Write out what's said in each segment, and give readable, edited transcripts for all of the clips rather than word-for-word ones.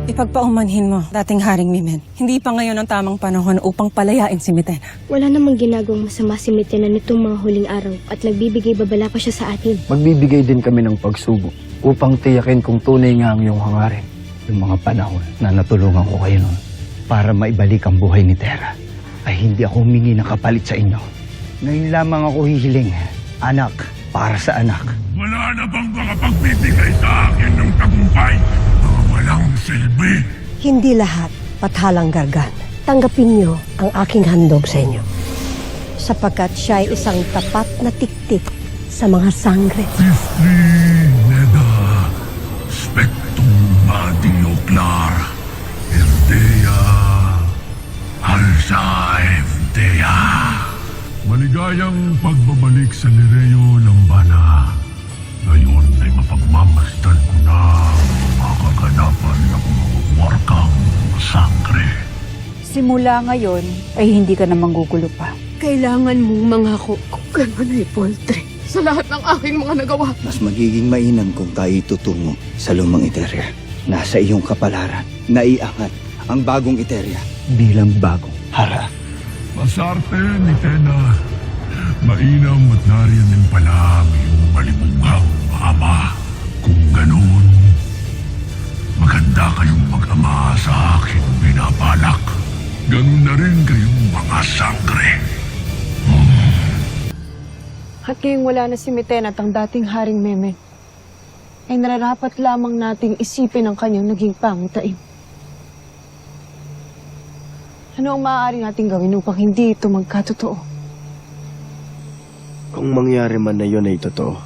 Ipagpaumanhin mo, dating Haring Mimen. Hindi pa ngayon ang tamang panahon upang palayain si Mitena. Wala namang ginagawang masama si Mitena nitong mga huling araw at nagbibigay babala pa siya sa atin. Magbibigay din kami ng pagsubok upang tiyakin kung tunay nga ang iyong hangarin. Yung mga panahon na natulungan ko kayo noon para maibalik ang buhay ni Terra ay hindi ako humingi ng kapalit sa inyo. Ngayon lamang ako hihiling, anak para sa anak. Wala na bang makapagbibigay sa akin ng tagumpay na walang silbi? Hindi lahat pathalang gargan. Tanggapin niyo ang aking handog sa inyo. Sapagkat siya ay isang tapat na tiktik sa mga sangre. Istri Neda, Spectum Madio Clar, Erdea, Alsaif Dea. Maligayang pagbabalik sa Nereo Lambana. Ngayon ay mapagmamasdan ko na ang mga kaganapan ng mga warkang sangre. Simula ngayon ay hindi ka na manggugulo pa. Kailangan mong mangako kung gano'n ay poultry sa lahat ng aking mga nagawa. Mas magiging mainam kung tayo tutungo sa lumang Iteria. Nasa iyong kapalaran, naiangat ang bagong Iteria bilang bagong hara. Masarte ni Tena, mainam at nariyan din pala ang iyong malimughang ama. Kung ganun, maganda kayong mag-ama sa aking binabalak. Ganun na rin kayong mga sangre. At ngayong wala na si Mitena at ang dating Haring Meme, ay nararapat lamang nating isipin ang kanyang naging pangitain. Ano ang maaari nating gawin upang hindi ito magkatotoo? Kung mangyari man na yun ay totoo,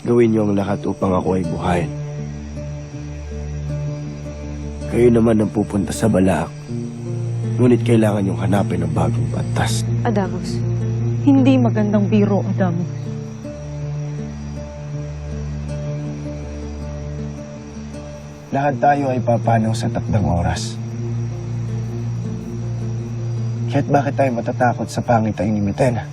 gawin niyo ang lahat upang ako ay buhayin. Kayo naman ang pupunta sa Balaak, ngunit kailangan niyong hanapin ang bagong batas. Adamos, hindi magandang biro, Adamos. Lahat tayo ay papanaw sa takdang oras. Kaya't bakit tayo matatakot sa pangitain ni Mitena?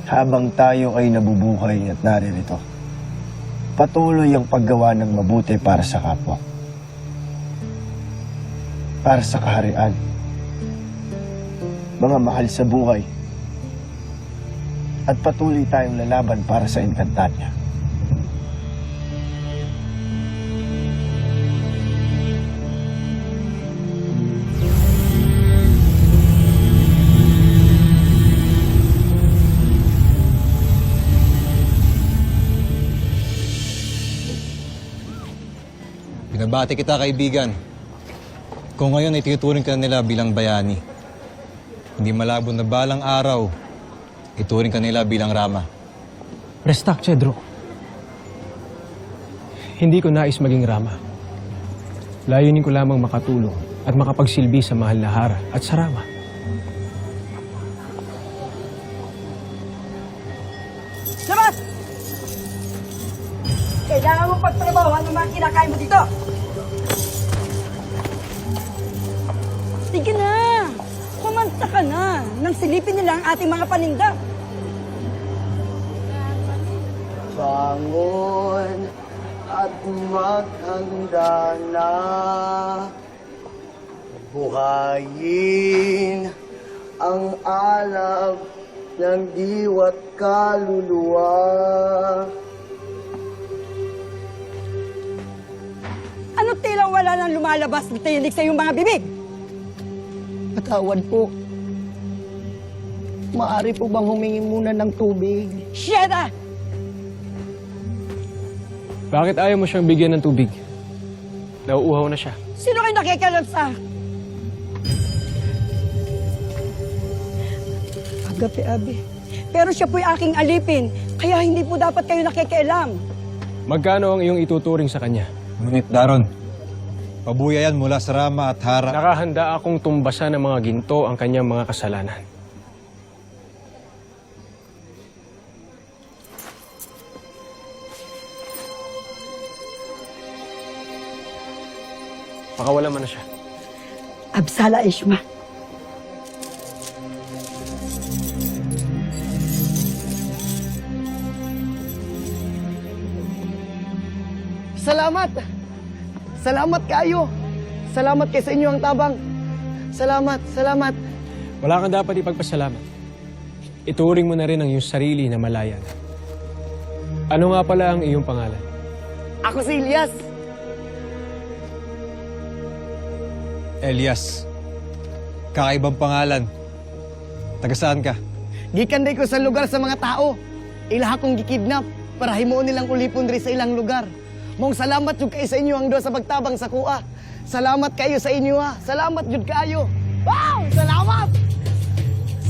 Habang tayo ay nabubuhay at naririto, patuloy ang paggawa ng mabuti para sa kapwa. Para sa kaharian. Mga mahal sa buhay. At patuloy tayong lalaban para sa Encantadia. Binabati kita, kaibigan. Kung ngayon ay tinuturing ka nila bilang bayani, hindi malabo na balang araw, ituring ka nila bilang Rama. Restak, Cedro. Hindi ko nais maging Rama. Layunin ko lamang makatulong at makapagsilbi sa mahal na Hara at sa Rama. Labas! Kailangan mo pagtrabahuan ng mga kinakain mo dito. Sige na! Kumanta ka na! Nang silipin nila ang ating mga paninda. Bangon at maghanda na. Buhayin ang alab ng diwa't kaluluwa. Ano tila wala nang lumalabas na tinig sa iyong mga bibig? Patawad po. Maaari po bang humingi muna ng tubig? Sheda! Bakit ayaw mo siyang bigyan ng tubig? Nauuhaw na siya. Sino kayo nakikialam sa... Agape, Abi. Pero siya po'y aking alipin, kaya hindi po dapat kayo nakikialam. Magkano ang iyong ituturing sa kanya? Ngunit, Daron, pabuyayan mula sa Rama at Hara. Nakahanda akong tumbasan ng mga ginto ang kanyang mga kasalanan. Pakawala mo na siya. Absala Ishma. Salamat! Salamat kayo! Salamat kay sa inyo ang tabang. Salamat, salamat. Wala kang dapat ipagpasalamat. Ituring mo na rin ang iyong sarili na malaya na. Ano nga pala ang iyong pangalan? Ako si Elias. Elias. Kakaibang pangalan. Taga saan ka? Gikan day ko sa lugar sa mga tao. Ilaha kong gikidnap para himuon nilang ulipon diri sa ilang lugar. Mong salamat jud kay sa inyo ang duha sa pagtabang sa kuha. Salamat kayo sa inyo ha. Salamat jud kayo. Wow! Salamat!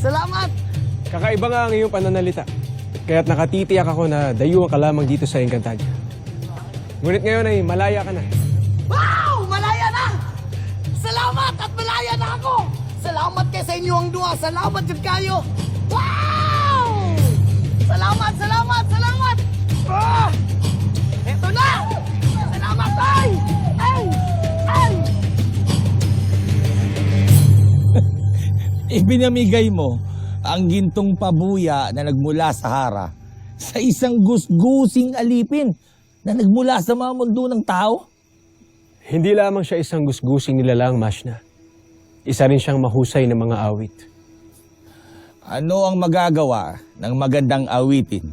Salamat! Kakaiba nga ang iyong pananalita. Kaya't nakatitiyak ako na dayuhan ka lamang dito sa Encantadia. Ngunit ngayon ay malaya ka na. Wow! Malaya na! Salamat at malaya na ako! Salamat kay sa inyo ang duha. Salamat jud kayo. Wow! Salamat, salamat, salamat! Ah! Eto na! Salamat, ay! Ay! Ay! Ibinamigay mo ang gintong pabuya na nagmula sa Hara sa isang gusgusing alipin na nagmula sa mga mundo ng tao? Hindi lamang siya isang gusgusing nilalang, Mashna. Isa rin siyang mahusay na mga awit. Ano ang magagawa ng magandang awitin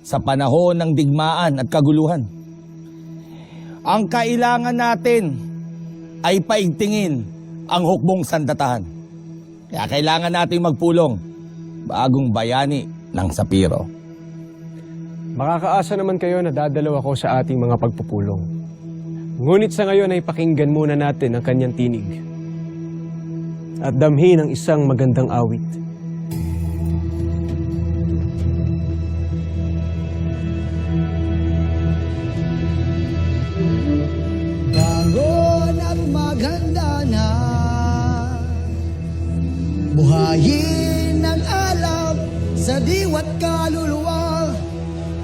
sa panahon ng digmaan at kaguluhan? Ang kailangan natin ay paigtingin ang hukbong sandatahan. Kaya kailangan nating magpulong bagong bayani ng Sapiro. Makakaasa naman kayo na dadalaw ako sa ating mga pagpupulong. Ngunit sa ngayon ay pakinggan muna natin ang kanyang tinig at damhin ang isang magandang awit. Bangon at maganda na, buhayin ang alam sa diwa't kaluluwa,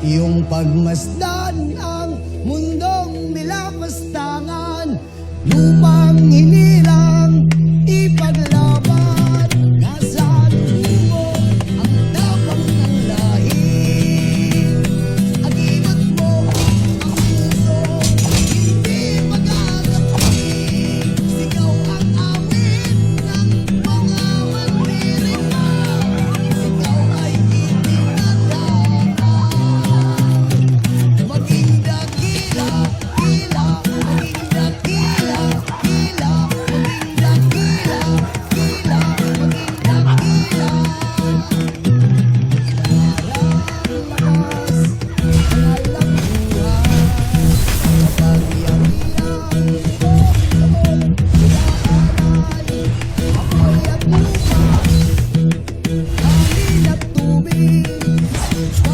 iyong pagmasdan ang mundong nilapastangan, lupang hinirang ipaglaban, nasa dugo ang tapang ng lahi, aginat mo ang puso, hindi magagapi, sigaw ang awit ng mga mandirigma, ikaw ay itinadana, maging dakila, kila, maging dakila, kila, maging dakila, kila, maging dakila. Lakas, alam buhay, kapag iyak-iyak mo, amoy, ilaaray, amoy at lupa, hangin at tubig, pagkawin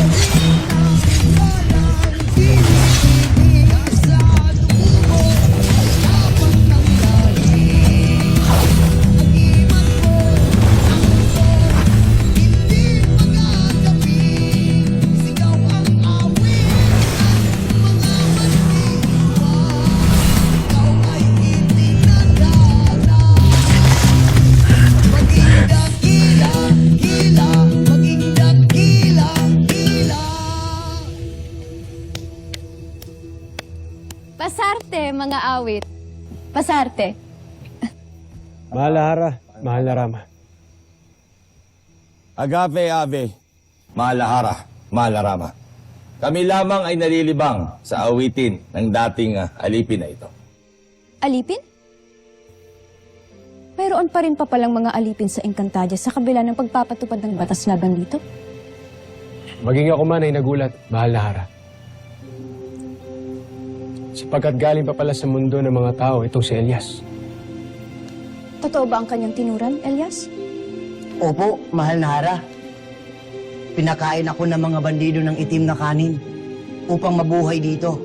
ng walang pinipigil, nasa dugo ang tapang ng lahi, agimat mo ang puso, hindi magagapi, sigaw ang awit ng mga mandirigma, ikaw ay itinadana, maging dakila, kila, maging dakila, kila. Pasarte, mga awit. Pasarte. Mahal na Hara, mahal na Rama. Agave ave, Malahara, Malarama. Kami lamang ay nalilibang sa awitin ng dating alipin na ito. Alipin? Mayroon pa rin pa palang mga alipin sa Encantadia sa kabila ng pagpapatupad ng batas laban dito? Maging ako man ay nagulat, mahal na Hara. Sapagkat galing pa pala sa mundo ng mga tao itong si Elias. Totoo ba ang kanyang tinuran, Elias? Opo, mahal na Hara. Pinakain ako ng mga bandido ng itim na kanin upang mabuhay dito,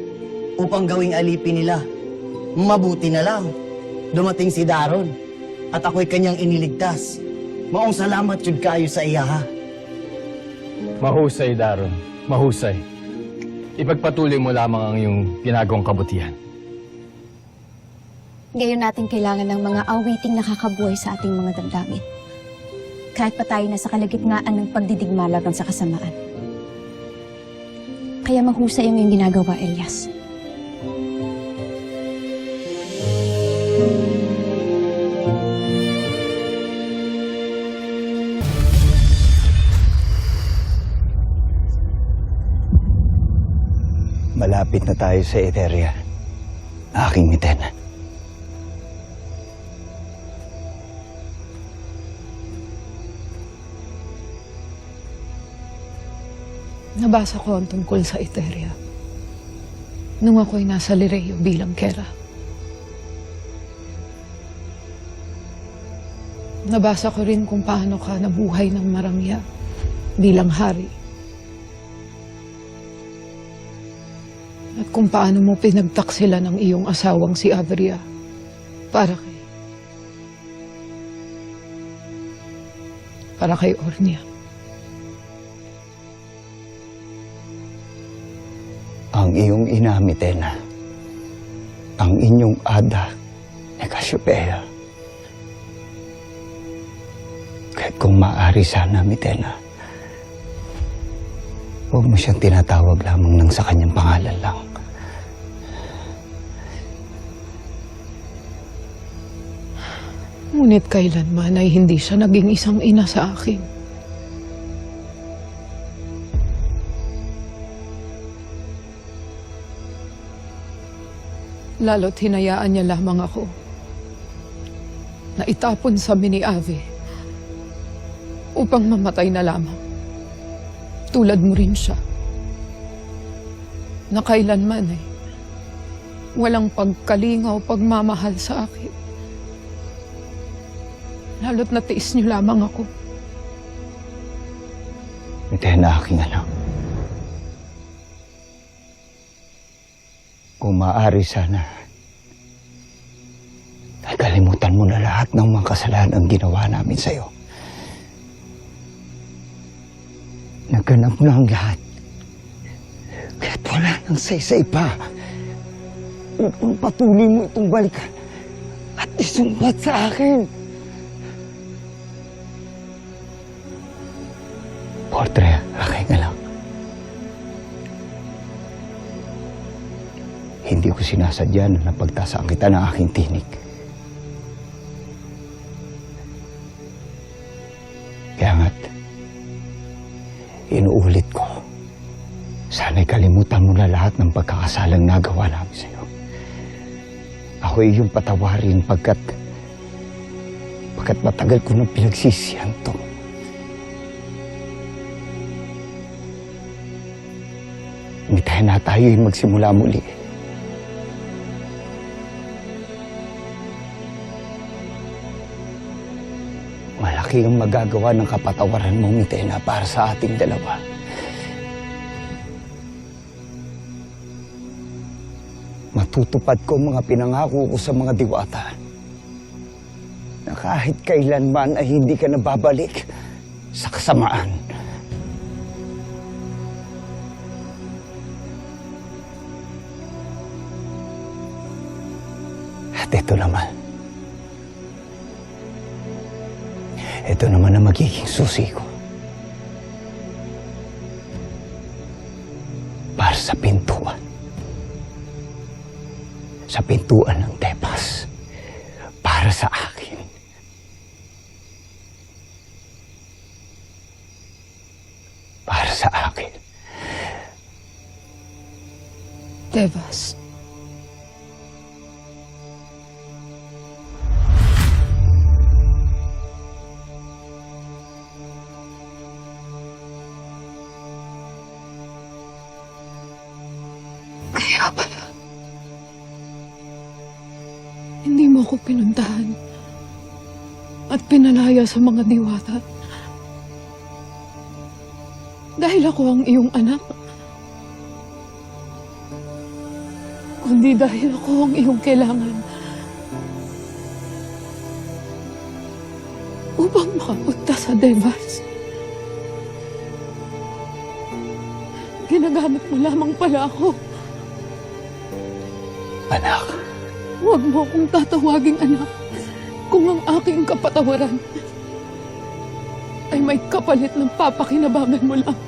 upang gawing alipin nila. Mabuti na lang, dumating si Daron at ako'y kanyang iniligtas. Maong salamat yun kayo sa iya, ha? Mahusay, Daron. Mahusay. Ipagpatuloy mo lamang ang iyong ginagawang kabutihan. Ngayon natin kailangan ng mga awiting nakakabuhay sa ating mga damdamin. Kahit pa tayo na sa kalagitnaan ng pagdidigma laban sa kasamaan. Kaya mahusay ang iyong ginagawa, Elias. Malapit na tayo sa Eteria. Aking Mitena. Nabasa ko ang tungkol sa Eteria nung ako'y nasa Lireo bilang Kera. Nabasa ko rin kung paano ka nabuhay ng marangya bilang hari. At kung paano mo pinagtaksila ng iyong asawang si Averia para kay Ornia. Ang iyong ina, Mitena, ang inyong ada, Cassiopeia. Kahit kung maaari sana, Mitena, huwag mo siyang tinatawag lamang ng sa kanyang pangalan lang. Ngunit kailanman ay hindi siya naging isang ina sa akin. Lalo't hinayaan niya lamang ako na itapon sa mini Ave upang mamatay na lamang. Tulad mo rin siya na kailanman walang pagkalingaw, pagmamahal sa akin. Lalo't natiis niyo lamang ako. Mitena, aking anak. Kung maaari sana, ay kalimutan mo na lahat ng mga kasalanan ang ginawa namin sa'yo. Naganap na ang lahat. Kaya't wala nang saysay pa upang patuloy mo itong balikan at isumbat sa akin. Portre, aking anak. Hindi ko sinasadya na napagtasaan kita ng aking tinig. Kaya nga't, inuulit ko, sana'y kalimutan mo na lahat ng pagkakasalang nagawa namin sa'yo. Ako iyong patawarin pagkat matagal ko nang pinagsisihan to. Hindi tayo'y magsimula muli. Malaki ang magagawa ng kapatawaran mo, Mitena, para sa ating dalawa. Matutupad ko ang mga pinangako ko sa mga diwata na kahit kailanman ay hindi ka nababalik sa kasamaan. At ito naman ang magiging susi ko. Para sa pintuan. Sa pintuan ng Tebas. Para sa akin. Para sa akin. Tebas. Kaya pala, hindi mo ako pinuntahan at pinalaya sa mga diwata. Dahil ako ang iyong anak. Kundi dahil ako ang iyong kailangan upang makapunta sa Tebas. Ginagamit mo lamang pala ako. Anak. Huwag mo akong tatawaging anak kung ang aking kapatawaran ay may kapalit ng papakinabangan mo lang.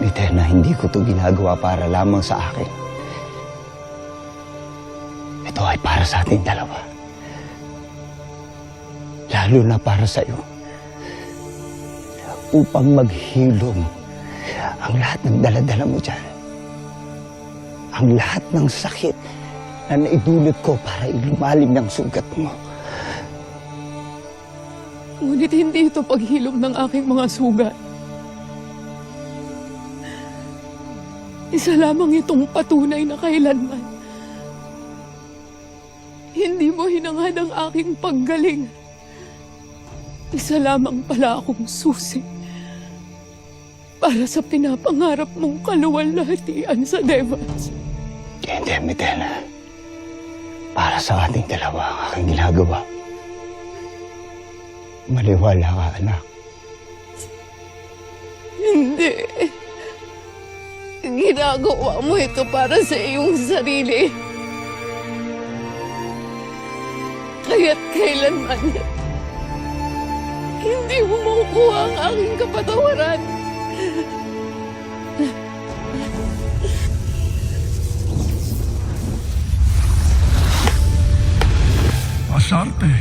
Mitena, hindi ko ito ginagawa para lamang sa akin. Ito ay para sa ating dalawa. Lalo na para sa iyo. Upang maghilom ang lahat ng daladala mo dyan. Ang lahat ng sakit na naidulot ko para ilumalim ng sugat mo. Ngunit hindi ito paghilom ng aking mga sugat. Isa lamang itong patunay na kailanman hindi mo hinangad ang aking paggaling. Isa lamang pala akong susi para sa pinapangarap mong kaluwalhatian sa Devas. Hindi, Mitena. Para sa ating dalawa ang aking ginagawa. Maliwala ka, anak. Hindi. Ginagawa mo ito para sa iyong sarili. Kaya't kailanman, hindi mo makukuha ang aking kapatawaran. Masarte.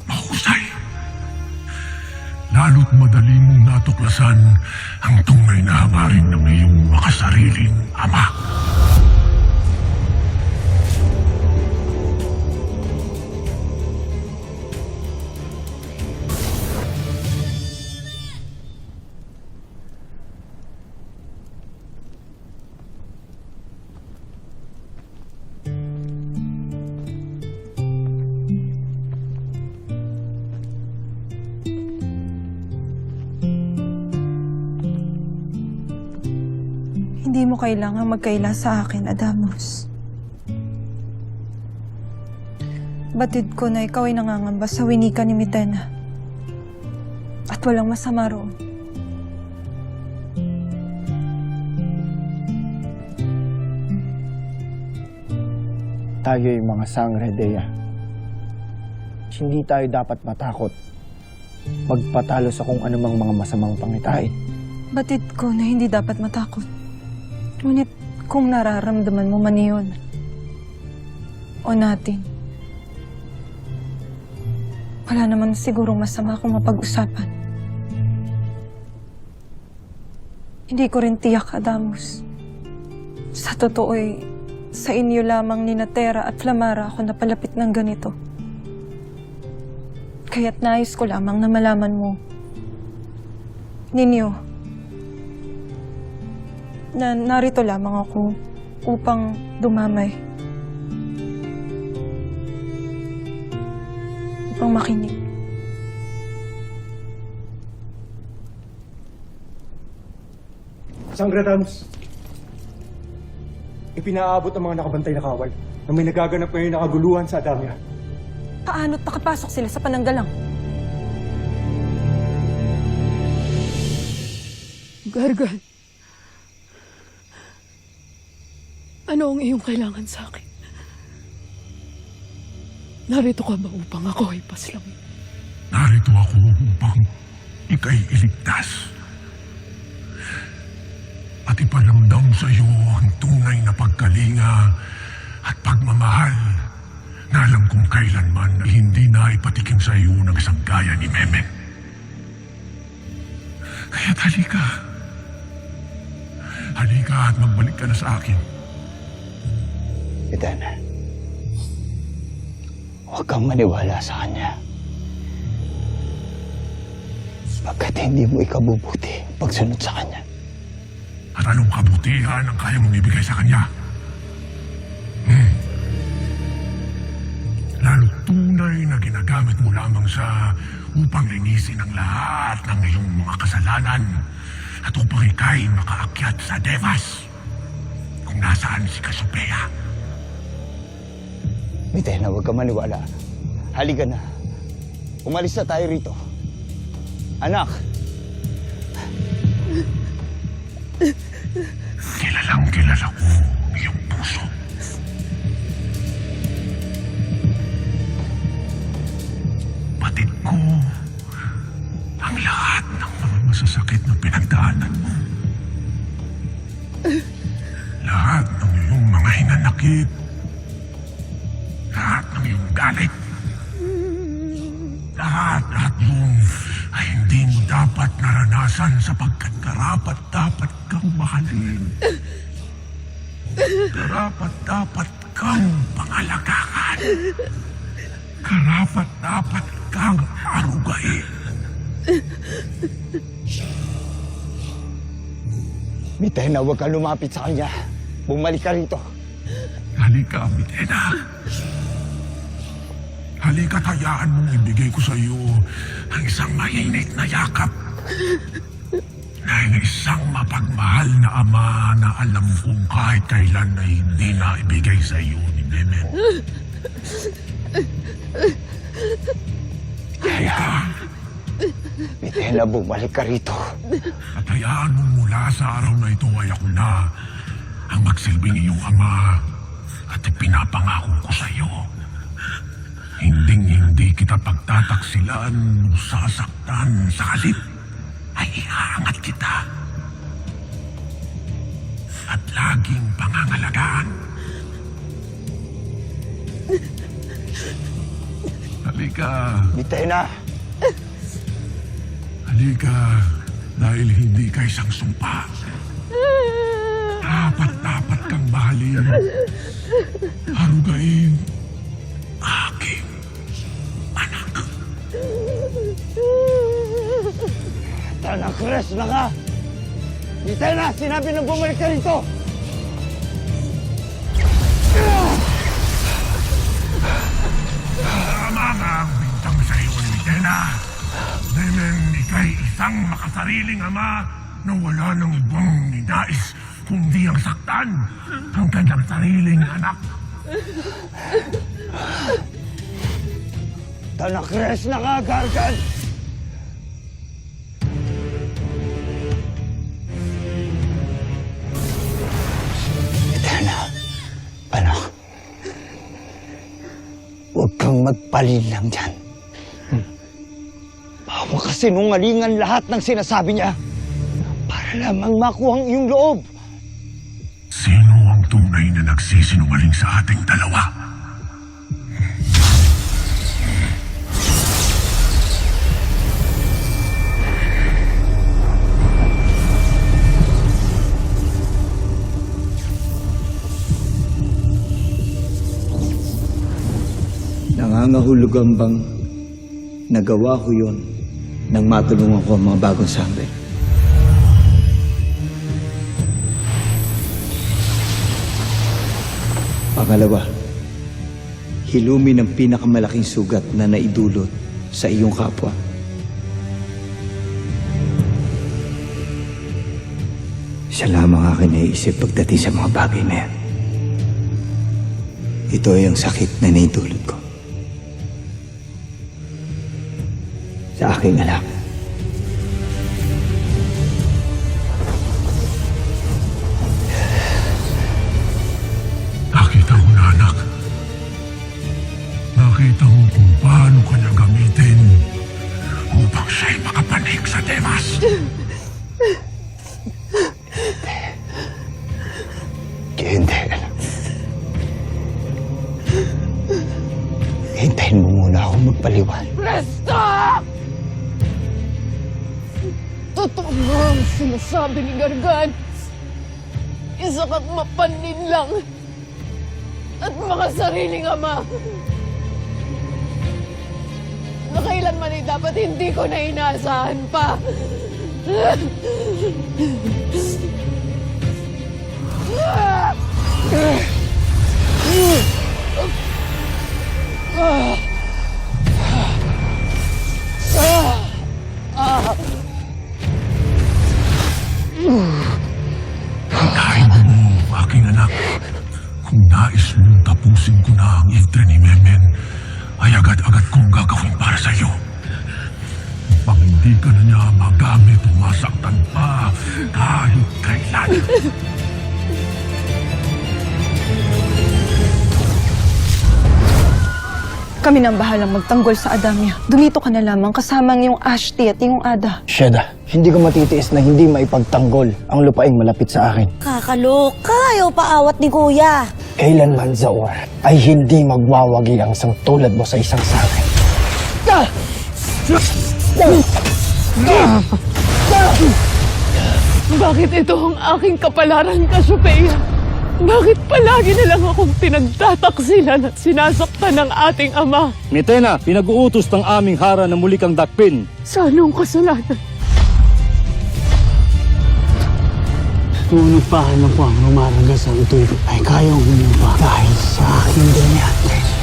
Mahusay. Lalo't madali mong natuklasan ang tunay na hangarin ng iyong makasariling ama. Hindi mo kailangan magkaila sa akin, Adamos. Batid ko na ikaw ay nangangamba sa winika ni Mitena. At walang masama roon. Tayo yung mga sangre, Dea. Hindi tayo dapat matakot magpatalo sa kung anumang mga masamang pangitain. Batid ko na hindi dapat matakot. Ngunit kung nararamdaman mo man yun, o natin, wala naman sigurong masama kung mapag-usapan. Hindi ko rin tiyak, Adamos. Sa totoo'y, sa inyo lamang ni Natera at Flamara ako napalapit ng ganito. Kaya't nais ko lamang na malaman mo, ninyo, na narito lamang ako upang dumamay. Upang makinig. Sangre Adams, ipinaabot ang mga nakabantay na kawal na may nagaganap ngayon na kaguluhan sa Adamya. Paano't nakapasok sila sa pananggalang? Gargan, ano ang iyong kailangan sa akin? Narito ka ba upang ako ay paslangin? Narito ako upang ika'y iligtas. At ipalamdam sa iyo ang tunay na pagkalinga at pagmamahal na alam kong kailanman hindi na ipatikim sa iyo ng isang gaya ni Memen. Kaya't halika. Halika at magbalik ka na sa akin. Mitena, huwag kang maniwala sa kanya. Pagkat hindi mo ikabubuti pagsunod sa kanya. At anong kabutihan ang kaya mong ibigay sa kanya? Lalo tunay na ginagamit mo lamang sa upang linisin ang lahat ng iyong mga kasalanan at upang ika'y makaakyat sa Devas kung nasaan si Cassiopeia. Mitena, huwag kang maniwala. Halika na. Umalis na tayo rito. Anak! Kilalang kilala ko ang iyong puso. Batid ko ang lahat ng mga masasakit na pinagdaanan mo. Lahat ng iyong mga hinanakit. Lahat ng iyong galit. Lahat yun ay hindi mo dapat naranasan sapagkat karapat mahalin. Karapat-dapat kang pangalagaan. Karapat-dapat kang arugain. Mitena, huwag ka lumapit sa kanya. Bumalik ka rito. Halika, Mitena. Halika't hayaan mong ibigay ko sa iyo ang isang mainit na yakap ng isang mapagmahal na ama na alam kong kahit kailan ay hindi na ibigay sa iyo ni Memen. Halika. Mitena, bumalik ka rito. At hayaan mong mula sa araw na ito ay ako na ang magsilbing iyong ama at ipinapangako ko sa iyo. Hinding-hindi kita pagtataksilan o sasaktan sa halip ay ihaangat kita at laging pangangalagaan. Halika. Mitena! Halika, dahil hindi ka isang sumpa. Dapat kang mahalin. Harugain. Aking anak. Tanang kres na ka! Mitena, sinabi na bumalik ka rito! Tama nga ang bintang sa iyo ni Mitena. Memen, ika'y isang makasariling ama na wala nang ibang ninais kundi ang saktan ang kanyang sariling anak. Tanang kres na ka, Gargan! Mitena, anak. Huwag kang magpalinlang dyan. Baka kasinungalingan lahat ng sinasabi niya para lamang makuha ang iyong loob. Sino ang tunay na nagsisinungaling sa ating dalawa? Nangangahulog ang bang nagawa ko yon nang matulungan ko ang mga bagong sangre. Pangalawa, hilumi ng pinakamalaking sugat na naidulot sa iyong kapwa. Siya lamang aking naiisip pagdating sa mga bagay na yan. Ito ay ang sakit na naidulot ko sa aking anak. Nakita mo na, anak. Nakita mo kung paano kanya gamitin upang siya'y makapanik sa Devas. Hindi. Hintayin mo muna akong magpaliwan. Stop! Totoo nga ang sinasabi ni Gargan. Isa ka't mapanin lang. At makasariling ama. Na kailanman ay dapat hindi ko na inaasahan pa. Hintayin mo, aking anak. Kung nais mong tapusin ko na ang iltre ni Memen, ay agad-agad kong gagawin para sa iyo. Upang hindi ka na niya magamit o masaktan pa kahit kailan. Kami nang bahalang magtanggol sa Adamya. Dumito ka na lamang kasama ang iyong Ashti at iyong Ada. Sheda, hindi ko matitiis na hindi maipagtanggol ang lupaing malapit sa akin. Kakaloka, ayaw paawat ni Kuya. Kailanman, Zaor, ay hindi magwawagi ang isang tulad mo sa isang sangre. Bakit ito ang aking kapalaran, Cassiopeia? Bakit palagi na lang akong pinagtataksilan at sinasaktan ng ating ama? Mitena, pinag-uutos ng aming hara na muli kang dakpin. Sa anong kasalanan? Ngunit paano po ang lumaragas ang tuwid ay kayang humupa dahil sa aking ganyan.